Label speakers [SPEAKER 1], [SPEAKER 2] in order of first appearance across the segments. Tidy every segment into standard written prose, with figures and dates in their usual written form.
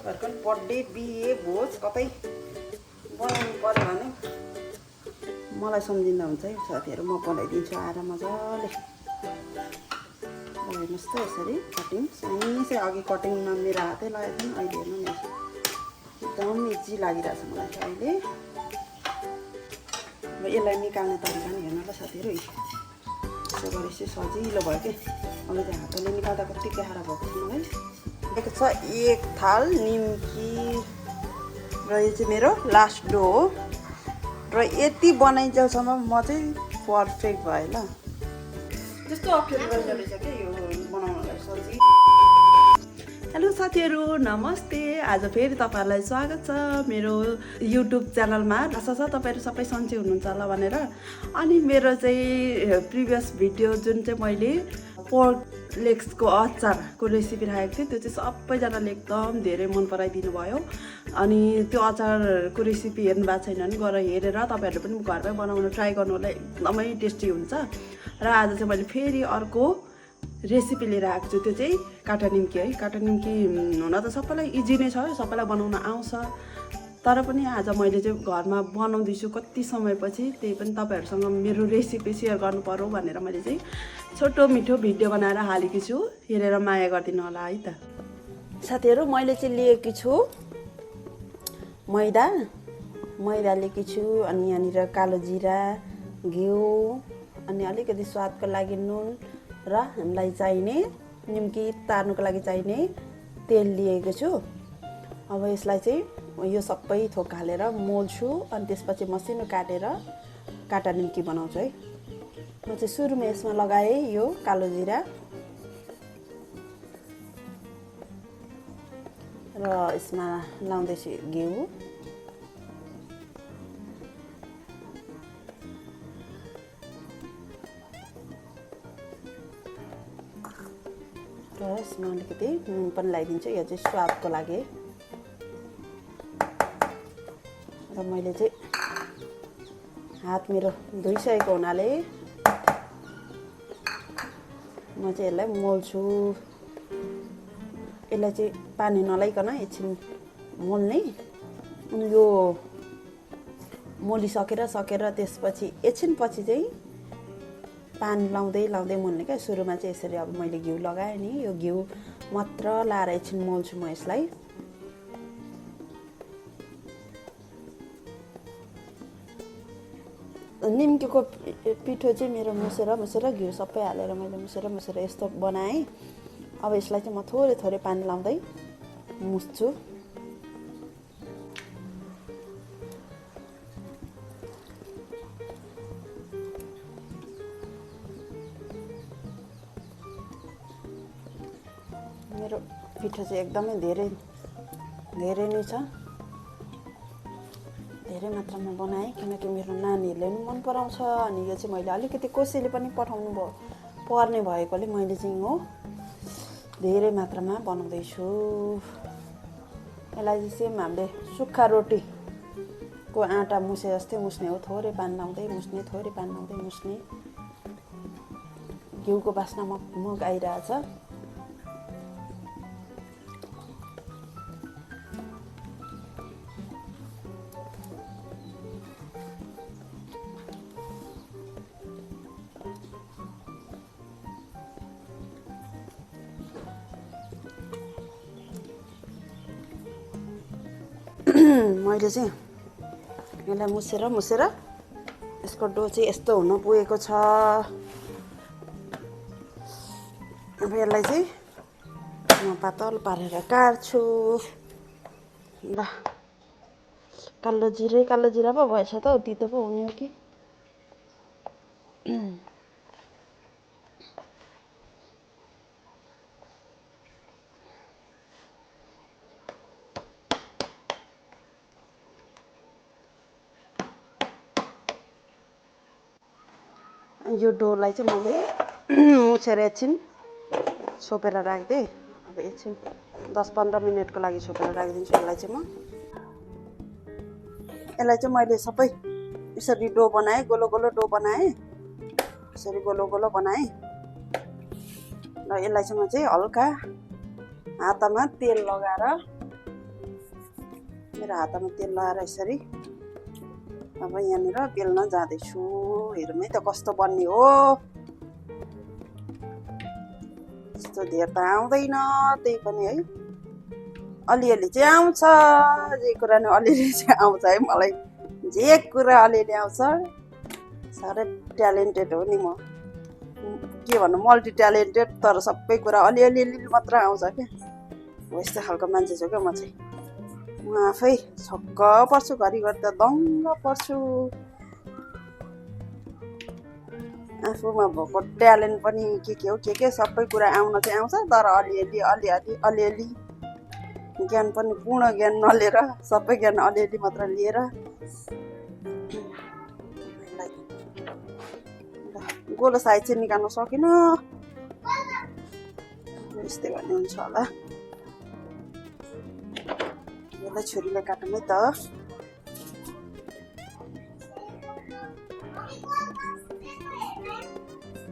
[SPEAKER 1] तपाईहरुको बर्थडे बिहे भोज कतै बनाउनु पर्यो भने मलाई सम्झिँदा हुन्छ है साथीहरु। म बनाइदिन्छु आएर मजाले। हेर्नुस् त यसरी कटिङ साइनै अघि कटिङमा मेरो हातै लागेको थिएन, अहिले हेर्नु नि एकदम इजी लागिरहेछ मलाई चाहिँ अहिले। अब यसलाई निकाल्ने तरिका नि हेर्नु ल साथीहरु। यसो गरेपछि सजिलो भयो के। अहिले चाहिँ हातले निकाल्दा कति गाह्रो भएको छ मलाई। दिएको छ एक थाल निम्की र यो चाहिँ मेरो लास्ट डो हो र यति बनाइन्जेलसम्म म चाहिँ पर्फेक्ट भयो ल। त्यस्तो अप्ठ्यारो गर्नु रहेछ के यो बनाउनलाई सजिलो। हेलो साथीहरु नमस्ते। आज फेरि तपाईहरुलाई स्वागत छ मेरो युट्युब च्यानलमा। आशा छ तपाईहरु सबै सन्चै हुनुहुन्छ होला भनेर। अनि मेरो चाहिँ प्रिभियस भिडियो जुन चाहिँ मैले पोर्क लेग्सको अचारको रेसिपी राखेको थिएँ त्यो चाहिँ सबैजनाले एकदम धेरै मन पराइदिनु भयो। अनि त्यो अचारको रेसिपी हेर्नु भएको छैन भने गएर हेरेर तपाईहरुले पनि घरमै बनाउन ट्राई गर्नु होला, एकदमै टेस्टी हुन्छ। र आज चाहिँ मैले फेरि अर्को रेसिपी लिएर आएको छु, त्यो चाहिँ काटा निम्की है। काटा निम्की हुन त सबैलाई इजी नै छ, सबैलाई बनाउन आउँछ। तर पनि आज मैले चाहिँ घरमा बनाउँदैछु कति समयपछि, त्यही पनि तपाईहरुसँग मेरो रेसिपी सेयर गर्नु पर्यो भनेर मैले चाहिँ छोटो मिठो भिडियो बनाएर हालेकी छु। हेरेर माया गरिदिनु होला है त साथीहरु। मैले चाहिँ लिएकी छु मैदा लिएकी छु, अनि यहाँनिर कालो जिरा, घिउ, अनि अलिकति स्वादको लागि नुन र हामीलाई चाहिने निम्की तार्नुको लागि चाहिने तेल लिएको छु। अब यसलाई चाहिँ यो सबै थोक हालेर मोल्छु अनि त्यसपछि मसिनो काटेर काटा निम्की बनाउँछु है। म चाहिँ सुरुमा यसमा लगाएँ यो कालो जिरा र यसमा लाउँदैछु घिउ र यसमा अलिकति नुन पनि लगाइदिन्छु, यो चाहिँ स्वादको लागि। र मैले चाहिँ हात मेरो धोइसकेको हुनाले म चाहिँ यसलाई मोल्छु। यसलाई चाहिँ पानी नलाइकन एकछिन मोल्ने। अनि यो मोलिसकेर त्यसपछि एकछिनपछि चाहिँ पानी लाउँदै मोल्ने क्या। सुरुमा चाहिँ यसरी अब मैले घिउ लगाएँ नि, यो घिउ मात्र लाएर एकछिन मोल्छु म यसलाई। निम्कीको पिठो चाहिँ मेरो मुसेर घिउ सबै हालेर मैले मुसेर यस्तो बनाएँ। अब यसलाई चाहिँ म थोरै पानी लाउँदै मुस्छु। मेरो पिठो चाहिँ एकदमै धेरै नै छ, धेरै मात्रामा बनाएँ किनकि मेरो नानीहरूले पनि मन पराउँछ। अनि यो चाहिँ मैले अलिकति कसैले पनि पठाउनु पर्ने भएकोले मैले चाहिँ हो धेरै मात्रामा बनाउँदैछु। यसलाई चाहिँ सेम हामीले सुक्खा रोटीको आँटा मुसे जस्तै मुस्ने हो, थोरै पानी लाउँदै मुस्ने, थोरै पानी लाउँदै मुस्ने। घिउको बास्ना मग आइरहेछ। मैले चाहिँ यसलाई मुसेर यसको डो चाहिँ यस्तो हुन पुगेको छ। अब यसलाई चाहिँ म पातल पारेर काट्छु। ल कालो जिरा पो भएछ त हौ, तितो पो हुने हो कि। यो डोलाई चाहिँ मैले मुछेर एकछिन छोपेर राखिदिएँ। अब एकछिन 10-15 मिनटको लागि छोपेर राखिदिन्छु यसलाई चाहिँ म। यसलाई चाहिँ मैले सबै यसरी डो बनाएँ, गोलो डो बनाएँ, यसरी गोलो बनाएँ। र यसलाई चाहिँ म चाहिँ हल्का हातमा तेल लगाएर मेरो हातमा तेल लाएर यसरी अब यहाँनिर बेल्न जाँदैछु। हेरौँ है त कस्तो बन्ने हो। यस्तो धेर त आउँदैन, त्यही पनि है अलिअलि चाहिँ आउँछ। जे कुरा नि अलिअलि चाहिँ आउँछ है। मलाई जे कुरा अलिअलि आउँछ। साह्रै ट्यालेन्टेड हो नि म, के भन्नु, मल्टी ट्यालेन्टेड। तर सबै कुरा अलिअलि मात्र आउँछ क्या। हो यस्तो खालको मान्छे छु क्या म चाहिँ। म आफै छक्क पर्छु, घरिघरि त दङ्ग पर्छु। आफूमा भएको ट्यालेन्ट पनि के हो के सबै कुरा आउन चाहिँ आउँछ। तर अलिअलि ज्ञान पनि पूर्ण ज्ञान नलिएर, सबै ज्ञान अलिअलि मात्र लिएर गोलो साइज चाहिँ निकाल्न सकिनँ। यस्तै भन्ने हुन्छ होला। यसलाई छुरीले काटौँ है त।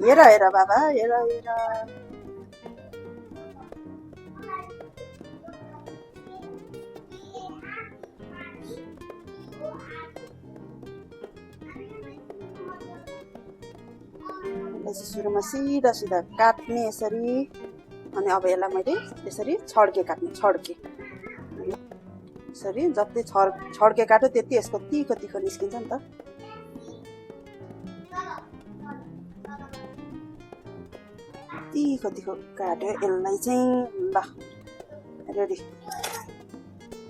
[SPEAKER 1] हेर हेर बाबा, हेर हेर। सुरुमा सिधा सिधा काट्ने यसरी। अनि अब यसलाई मैले यसरी छड्के काट्ने, छड्के यसरी। जति छड्के काट्यो त्यति यसको तिखो तिखो निस्किन्छ नि त। तिखो तिखो काट्यो यसलाई चाहिँ। ल रेडी।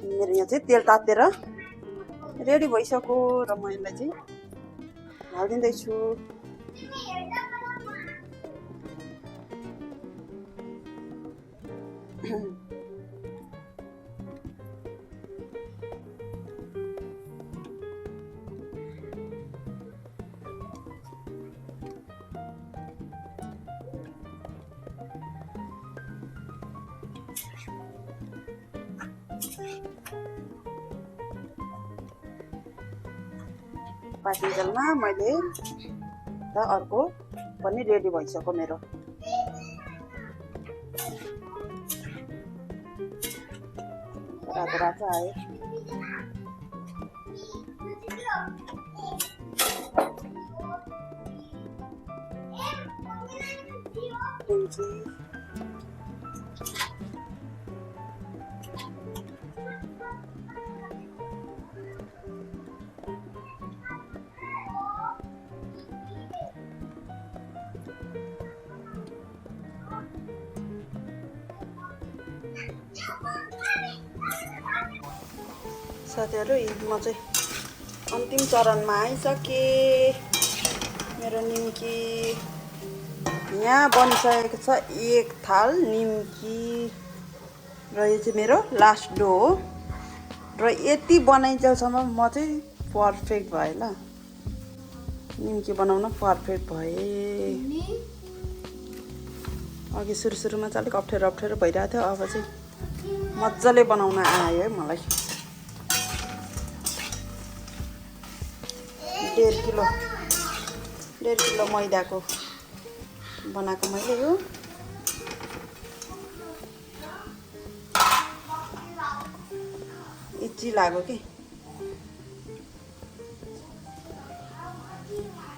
[SPEAKER 1] मेरो यहाँ चाहिँ तेल तातेर रेडी भइसक्यो र म यसलाई चाहिँ हालिदिँदैछु। पाकिन्जेलमा मैले र अर्को पनि रेडी भइसक्यो मेरो। रातो रातो आयो। साथीहरू, म चाहिँ अन्तिम चरणमा आइसकेँ। मेरो निम्की यहाँ बनिसकेको छ, एक थाल निम्की। र यो चाहिँ मेरो लास्ट डो हो। र यति बनाइन्जेलसम्म म चाहिँ पर्फेक्ट भएँ ल। निम्की बनाउन पर्फेक्ट भएँ। अघि सुरुमा चाहिँ अलिक अप्ठ्यारो भइरहेको थियो। अब चाहिँ मजाले बनाउन आयो है मलाई। 1.5 किलो मैदाको बनाएको मैले यो। इची लाग्यो कि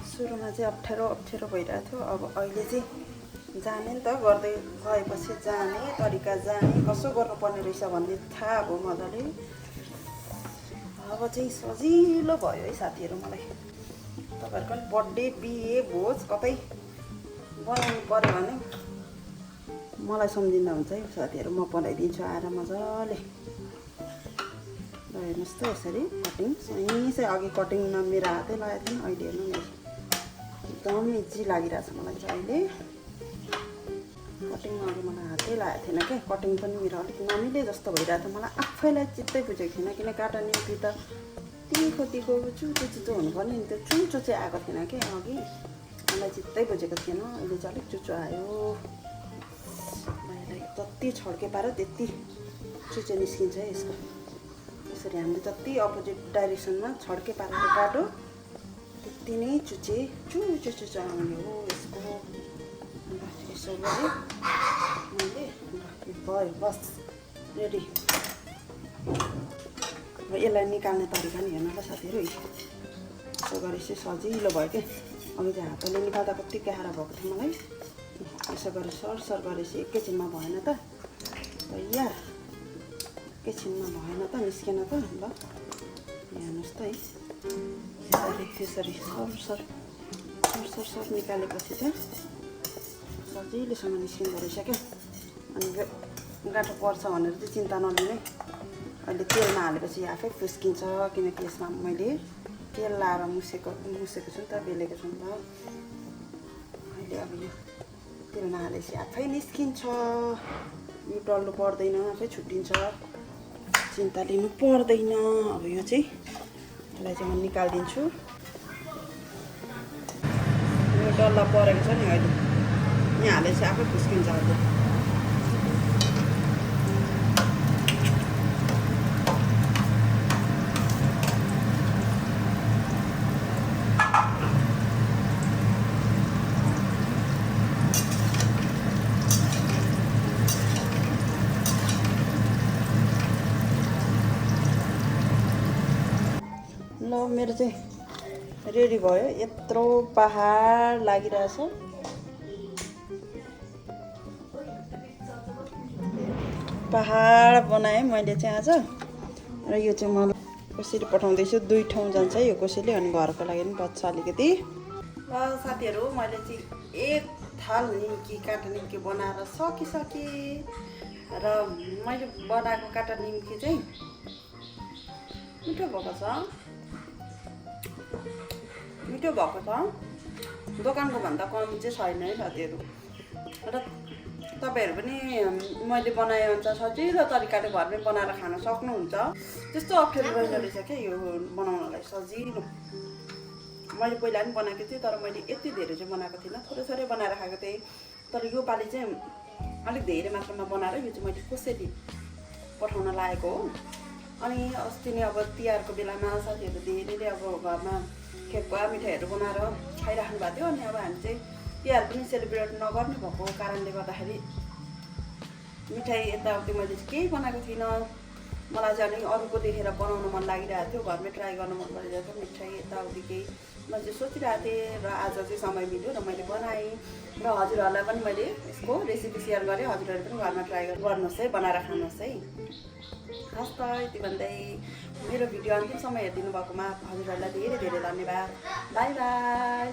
[SPEAKER 1] सुरुमा चाहिँ अप्ठ्यारो भइरहेको थियो। अब अहिले चाहिँ जाने नि त, गर्दै गएपछि जाने तरिका जाने, कसो गर्नुपर्ने रहेछ भन्ने थाहा भयो मजाले। अब चाहिँ सजिलो भयो है साथीहरू मलाई। तपाईँहरूको पनि बर्थडे, बिहे, भोज कतै बनाउनु पर्यो भने मलाई सम्झिँदा हुन्छ है साथीहरू। म बनाइदिन्छु आएर मजाले। र हेर्नुहोस् त यसरी कटिङ सही अघि कटिङमा मेरो हातै लगाएको थिएँ। अहिले हेर्नु नि एकदम इजी लागिरहेछ मलाई चाहिँ अहिले। कटिङमा अघि मलाई हातै लगाएको थिएन क्या। कटिङ पनि मेरो अलिक नमिले जस्तो भइरहेको थियो। मलाई आफैलाई चित्तै बुझेको थिएन, किन काटा निम्की त तिखो चुचो हुनुपर्ने नि। त्यो चुचो चाहिँ आएको थिएन कि अघि। मलाई चित्तै बुझेको थिएन। अहिले चाहिँ अलिक चुचो आयो। यसलाई जति छड्के पारो त्यति चुचो निस्किन्छ है यसको। यसरी हामीले जति अपोजिट डाइरेक्सनमा छड्के पारेर काटो त्यति नै चुचो आउने हो यसको। यसो गरेँ मैले। भयो, बस रेडी। यसलाई निकाल्ने तरिका नि हेर्नु ल साथीहरू। यसो गरेपछि सजिलो भयो क्या। अघि चाहिँ हातले निकाल्दा कति गाह्रो भएको थियो मलाई। यसो गरेर सर गरेपछि एकैछिनमा भएन त यार, एकैछिनमा भएन त, निस्केन त। ल हेर्नुहोस् त है, यसरी सर निकालेपछि चाहिँ सजिलोसँग निस्किँदो रहेछ क्या। अनि गाँठो पर्छ भनेर चाहिँ चिन्ता नलिने। अहिले तेलमा हालेपछि आफै फुस्किन्छ, किनकि यसमा मैले तेल लाएर मुसेको छु नि त, बेलेको छु नि त। अहिले अब यो तेलमा हालेपछि आफै निस्किन्छ, यो डल्लो पर्दैन, आफै छुट्टिन्छ, चिन्ता लिनु पर्दैन। अब यो चाहिँ यसलाई चाहिँ म निकालिदिन्छु। यो डल्ला परेको छ नि अहिले, यहाँ हालेपछि आफै फुस्किन्छ अहिले। ल मेरो चाहिँ रेडी भयो। यत्रो पहाड लागिरहेछ। पहाड बनाएँ मैले चाहिँ आज। र यो चाहिँ म कसरी पठाउँदैछु, 2 ठाउँ जान्छ यो कसैले, अनि घरको लागि पनि बच्छ अलिकति। ल साथीहरू, मैले चाहिँ 1 थाल निम्की, काटा निम्की बनाएर सकिसकेँ। र मैले बनाएको काटा निम्की चाहिँ मिठो भएको छ, दोकानको भन्दा कम चाहिँ छैन है साथीहरू। र तपाईँहरू पनि मैले बनाएअनुसार सजिलो तरिकाले घरमै बनाएर खान सक्नुहुन्छ। त्यस्तो अप्ठ्यारो रहेन रहेछ क्या यो बनाउनलाई, सजिलो। मैले पहिला पनि बनाएको थिएँ, तर मैले यति धेरै चाहिँ बनाएको थिइनँ, थोरै बनाएर खाएको थिएँ। तर योपालि चाहिँ अलिक धेरै मात्रामा बनाएर यो चाहिँ मैले कसरी पठाउन लागेको हो। अनि अस्ति नै अब तिहारको बेलामा साथीहरू धेरैले अब घरमा ठेकुवा मिठाईहरू बनाएर खाइराख्नु भएको थियो। अनि अब हामी चाहिँ तिहार पनि सेलिब्रेट नगर्ने भएको कारणले गर्दाखेरि मिठाई यताउति मैले चाहिँ केही बनाएको थिइनँ। मलाई चाहिँ अलिक अरूको देखेर बनाउन मन लागिरहेको थियो, घरमै ट्राई गर्न मन परिरहेको थियो मिठाई यताउति केही। मैले चाहिँ सोचिरहेको थिएँ र आज चाहिँ समय मिल्यो र मैले बनाएँ। र हजुरहरूलाई पनि मैले यसको रेसिपी सेयर गरेँ। हजुरहरूले पनि घरमा ट्राई गर्नुहोस् है, बनाएर खानुहोस् है। हस् त, यति भन्दै मेरो भिडियो अन्तिमसम्म हेरिदिनु भएकोमा हजुरहरूलाई धेरै धेरै धन्यवाद। By by.